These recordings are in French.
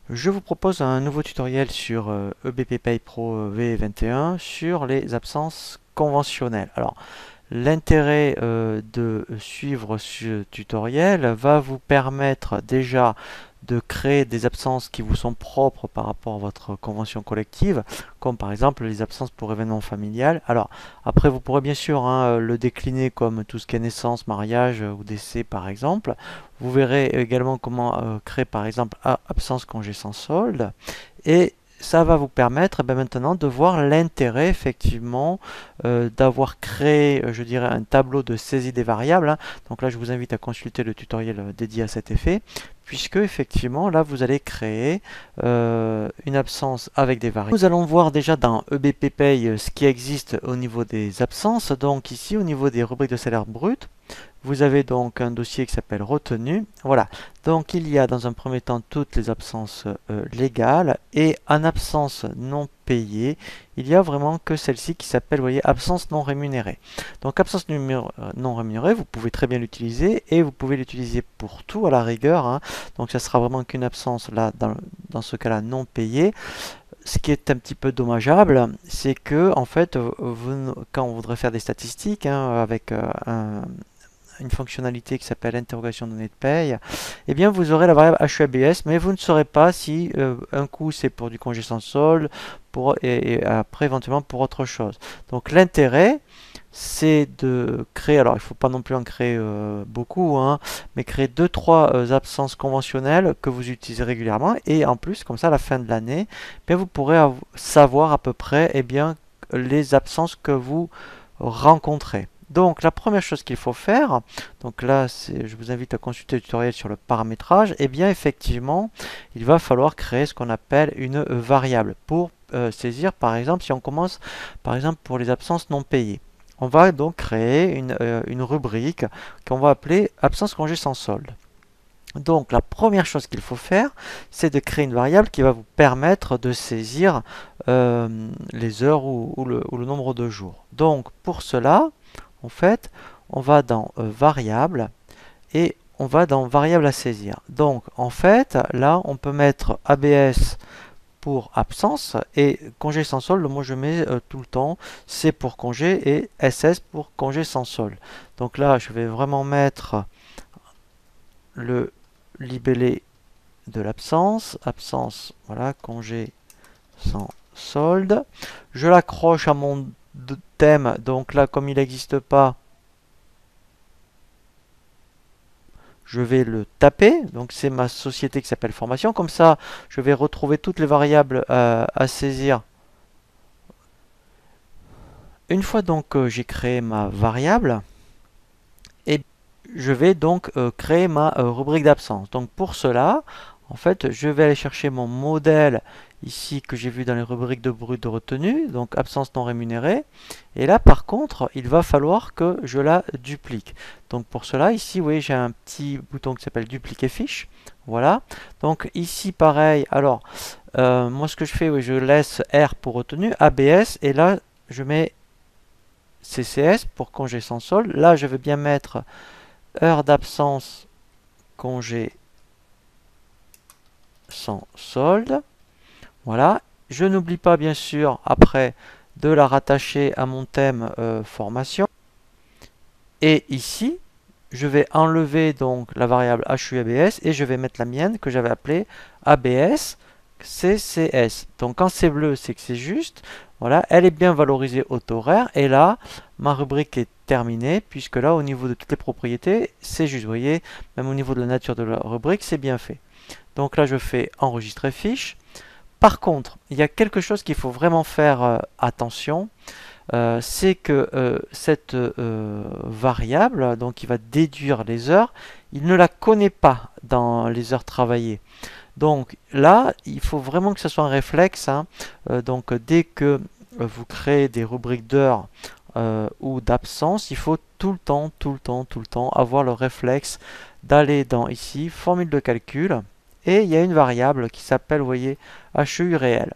Je vous propose un nouveau tutoriel sur EBP Pay Pro V21 sur les absences conventionnelles. Alors, l'intérêt de suivre ce tutoriel va vous permettre déjà de créer des absences qui vous sont propres par rapport à votre convention collective, comme par exemple les absences pour événement familial. Alors, après, vous pourrez bien sûr le décliner comme tout ce qui est naissance, mariage ou décès par exemple. Vous verrez également comment créer par exemple absence congé sans solde. Et ça va vous permettre maintenant de voir l'intérêt effectivement d'avoir créé, je dirais, un tableau de saisie des variables, hein. Donc là, je vous invite à consulter le tutoriel dédié à cet effet, puisque effectivement, là, vous allez créer une absence avec des variables. Nous allons voir déjà dans EBP Pay ce qui existe au niveau des absences. Donc ici, au niveau des rubriques de salaire brut, vous avez donc un dossier qui s'appelle retenu. Voilà. Donc il y a dans un premier temps toutes les absences légales et en absence non payée, il y a vraiment que celle-ci qui s'appelle, vous voyez, absence non rémunérée. Donc absence non rémunérée, vous pouvez très bien l'utiliser et vous pouvez l'utiliser pour tout à la rigueur, hein. Donc ça sera vraiment qu'une absence là dans ce cas-là non payée. Ce qui est un petit peu dommageable, c'est que en fait, quand on voudrait faire des statistiques avec une fonctionnalité qui s'appelle interrogation données de paye, eh bien vous aurez la variable HUABS, mais vous ne saurez pas si un coup c'est pour du congé sans solde, et après éventuellement pour autre chose. Donc l'intérêt, c'est de créer, alors il ne faut pas non plus en créer beaucoup, hein, mais créer 2-3 absences conventionnelles que vous utilisez régulièrement, et en plus, comme ça, à la fin de l'année, eh vous pourrez savoir à peu près les absences que vous rencontrer. Donc la première chose qu'il faut faire, donc là je vous invite à consulter le tutoriel sur le paramétrage, et bien effectivement il va falloir créer ce qu'on appelle une variable pour saisir par exemple si on commence par exemple pour les absences non payées. On va donc créer une rubrique qu'on va appeler absence congé sans solde. Donc la première chose qu'il faut faire, c'est de créer une variable qui va vous permettre de saisir les heures ou le nombre de jours. Donc pour cela, en fait, on va dans variable et on va dans variable à saisir. Donc en fait, là, on peut mettre ABS pour absence et congé sans solde, moi je mets tout le temps C pour congé et SS pour congé sans solde. Donc là, je vais vraiment mettre le libellé de l'absence, absence, voilà, congé sans solde. Je l'accroche à mon thème, donc là, comme il n'existe pas, je vais le taper. Donc c'est ma société qui s'appelle formation. Comme ça, je vais retrouver toutes les variables à saisir. Une fois donc que j'ai créé ma variable, et je vais donc créer ma rubrique d'absence. Donc pour cela, en fait, je vais aller chercher mon modèle ici que j'ai vu dans les rubriques de brut de retenue, donc absence non rémunérée. Et là, par contre, il va falloir que je la duplique. Donc pour cela, ici, vous voyez, j'ai un petit bouton qui s'appelle dupliquer fiche. Voilà. Donc ici, pareil. Alors, moi, ce que je fais, oui, je laisse R pour retenue, ABS, et là, je mets CCS pour congé sans solde. Là, je vais bien mettre heure d'absence congé sans solde. Voilà. Je n'oublie pas bien sûr après de la rattacher à mon thème formation. Et ici, je vais enlever donc la variable HUABS et je vais mettre la mienne que j'avais appelée ABS CCS. Donc quand c'est bleu, c'est que c'est juste. Voilà, elle est bien valorisée au taux horaire. Et là, ma rubrique est terminée, puisque là, au niveau de toutes les propriétés, c'est juste. Vous voyez, même au niveau de la nature de la rubrique, c'est bien fait. Donc là, je fais enregistrer fiche. Par contre, il y a quelque chose qu'il faut vraiment faire attention. C'est que cette variable, donc qui va déduire les heures, il ne la connaît pas dans les heures travaillées. Donc là, il faut vraiment que ce soit un réflexe, hein. Donc dès que vous créez des rubriques d'heures ou d'absence, il faut tout le temps, tout le temps, tout le temps avoir le réflexe d'aller dans ici, formule de calcul, et il y a une variable qui s'appelle, vous voyez, HEU réel.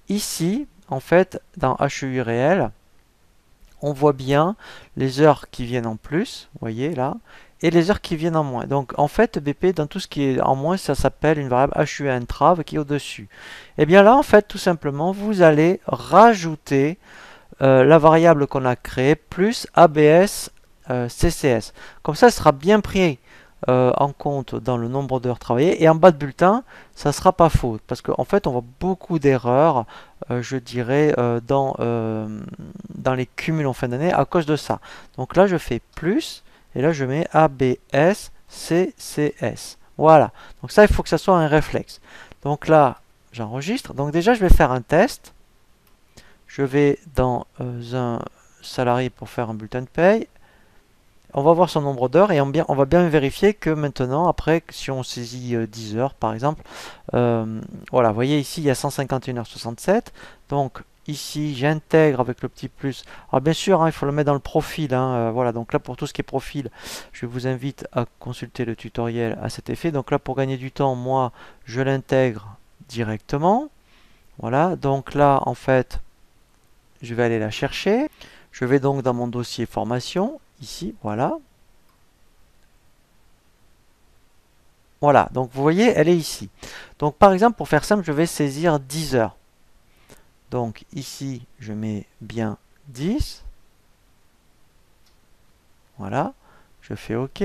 Ici, en fait, dans HEU réel, on voit bien les heures qui viennent en plus, vous voyez là, et les heures qui viennent en moins. Donc en fait, BP, dans tout ce qui est en moins, ça s'appelle une variable HUNTRAV qui est au-dessus. Et bien là, en fait, tout simplement, vous allez rajouter la variable qu'on a créée plus ABS CCS. Comme ça, sera bien pris en compte dans le nombre d'heures travaillées. Et en bas de bulletin, ça ne sera pas faux. Parce qu'en fait, on voit beaucoup d'erreurs, je dirais, dans les cumuls en fin d'année à cause de ça. Donc là, je fais plus. Et là, je mets ABS CCS. Voilà. Donc ça, il faut que ça soit un réflexe. Donc là, j'enregistre. Donc déjà, je vais faire un test. Je vais dans un salarié pour faire un bulletin de paye. On va voir son nombre d'heures et on va bien vérifier que maintenant, après, si on saisit 10 heures par exemple, voilà, vous voyez ici, il y a 151h67. Donc ici, j'intègre avec le petit plus. Alors bien sûr, hein, il faut le mettre dans le profil. Hein, voilà, donc là, pour tout ce qui est profil, je vous invite à consulter le tutoriel à cet effet. Donc là, pour gagner du temps, moi, je l'intègre directement. Voilà, donc là, en fait, je vais aller la chercher. Je vais donc dans mon dossier formation, ici, voilà. Voilà, donc vous voyez, elle est ici. Donc par exemple, pour faire simple, je vais saisir 10 heures. Donc ici, je mets bien 10. Voilà, je fais OK.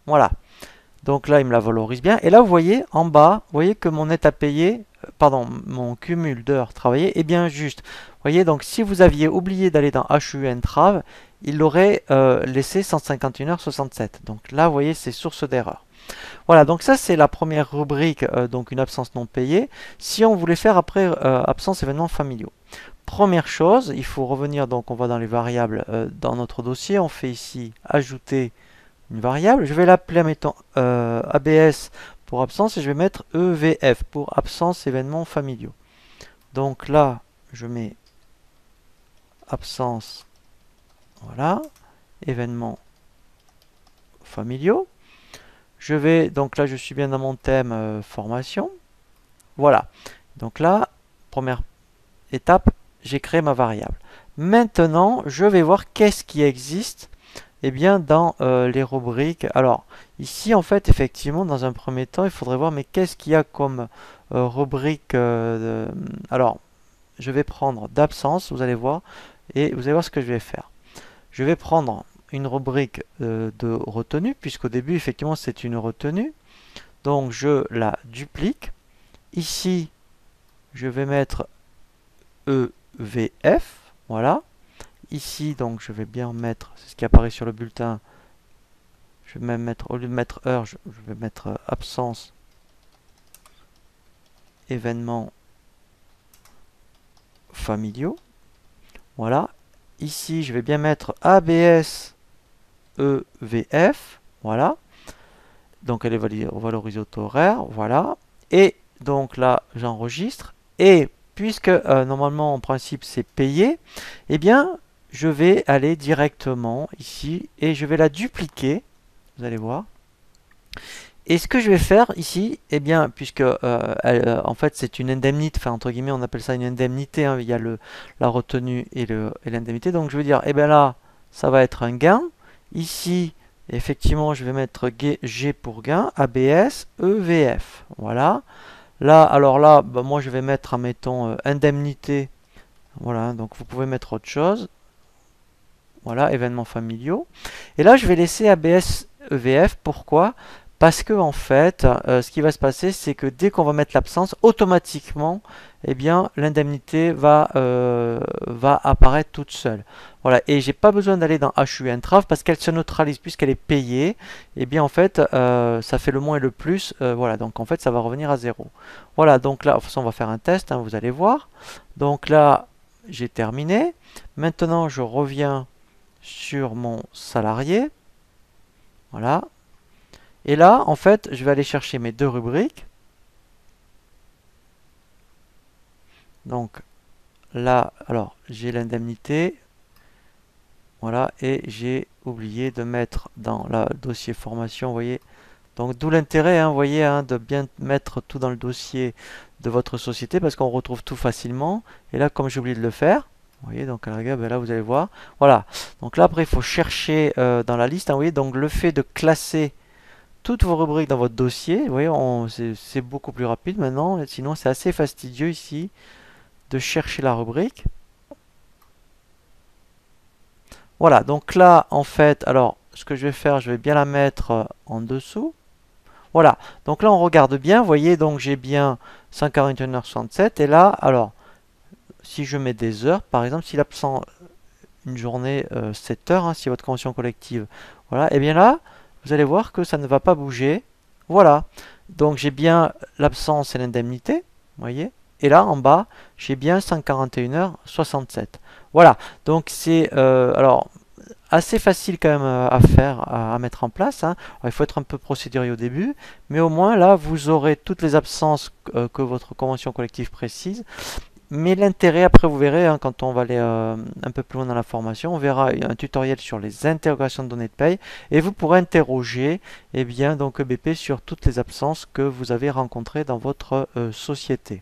Voilà. Donc là, il me la valorise bien. Et là, vous voyez, en bas, vous voyez que mon net à payer, pardon, mon cumul d'heures travaillées est bien juste. Vous voyez, donc si vous aviez oublié d'aller dans HUNTRAV, il aurait laissé 151h67. Donc là, vous voyez, c'est source d'erreur. Voilà, donc ça, c'est la première rubrique, donc une absence non payée. Si on voulait faire après absence événements familiaux. Première chose, il faut revenir, donc on va dans les variables dans notre dossier. On fait ici ajouter une variable. Je vais l'appeler, mettons, ABS pour absence et je vais mettre EVF pour absence événements familiaux. Donc là, je mets absence, voilà, événements familiaux. Je vais, donc là, je suis bien dans mon thème formation. Voilà. Donc là, première étape, j'ai créé ma variable. Maintenant, je vais voir qu'est-ce qui existe eh bien, dans les rubriques. Alors, ici, en fait, effectivement, dans un premier temps, il faudrait voir, mais qu'est-ce qu'il y a comme rubrique Alors, je vais prendre d'absence, vous allez voir, et vous allez voir ce que je vais faire. Je vais prendre une rubrique de retenue, puisqu'au début, effectivement, c'est une retenue. Donc, je la duplique. Ici, je vais mettre EVF, voilà. Ici, donc, je vais bien mettre, c'est ce qui apparaît sur le bulletin, je vais même mettre, au lieu de mettre heure, je vais mettre absence, événements familiaux. Voilà. Ici, je vais bien mettre ABS EVF. Voilà. Donc, elle est valorisée au taux horaire. Voilà. Et donc là, j'enregistre. Et puisque normalement, en principe, c'est payé, eh bien, je vais aller directement ici et je vais la dupliquer. Vous allez voir. Et ce que je vais faire ici, eh bien, puisque en fait c'est une indemnité, enfin entre guillemets on appelle ça une indemnité, hein, il y a la retenue et l'indemnité, donc je vais dire, eh bien là, ça va être un gain. Ici, effectivement, je vais mettre G pour gain, ABS, EVF. Voilà. Là, alors là, bah, moi je vais mettre, admettons, indemnité. Voilà, donc vous pouvez mettre autre chose. Voilà, événements familiaux. Et là, je vais laisser ABS EVF. Pourquoi? Parce que en fait, ce qui va se passer, c'est que dès qu'on va mettre l'absence, automatiquement, eh bien, l'indemnité va apparaître toute seule. Voilà, et j'ai pas besoin d'aller dans HUNTRAV parce qu'elle se neutralise puisqu'elle est payée. Eh bien, en fait, ça fait le moins et le plus. Voilà, donc en fait, ça va revenir à 0. Voilà, donc là, de toute façon, on va faire un test, hein, vous allez voir. Donc là, j'ai terminé. Maintenant, je reviens sur mon salarié. Voilà. Et là, en fait, je vais aller chercher mes deux rubriques. Donc là, alors, j'ai l'indemnité. Voilà, et j'ai oublié de mettre dans le dossier formation, vous voyez. Donc d'où l'intérêt, hein, vous voyez, hein, de bien mettre tout dans le dossier de votre société parce qu'on retrouve tout facilement. Et là, comme j'ai oublié de le faire, Vous voyez, donc à la rigueur, ben là vous allez voir. Voilà. Donc là après il faut chercher dans la liste, hein, vous voyez, donc le fait de classer toutes vos rubriques dans votre dossier, vous voyez, c'est beaucoup plus rapide maintenant. Sinon c'est assez fastidieux ici de chercher la rubrique. Voilà, donc là en fait, alors ce que je vais faire, je vais bien la mettre en dessous. Voilà, donc là on regarde bien, vous voyez, donc j'ai bien 141h67 et là, alors si je mets des heures, par exemple, s'il absent une journée 7 heures, hein, si votre convention collective, voilà, et bien là, vous allez voir que ça ne va pas bouger. Voilà, donc j'ai bien l'absence et l'indemnité, vous voyez, et là en bas, j'ai bien 141h67. Voilà, donc c'est alors assez facile quand même à faire, à mettre en place, hein. Alors, il faut être un peu procédurier au début, mais au moins là, vous aurez toutes les absences que votre convention collective précise. Mais l'intérêt, après vous verrez, hein, quand on va aller un peu plus loin dans la formation, on verra un tutoriel sur les interrogations de données de paye et vous pourrez interroger donc EBP sur toutes les absences que vous avez rencontrées dans votre société.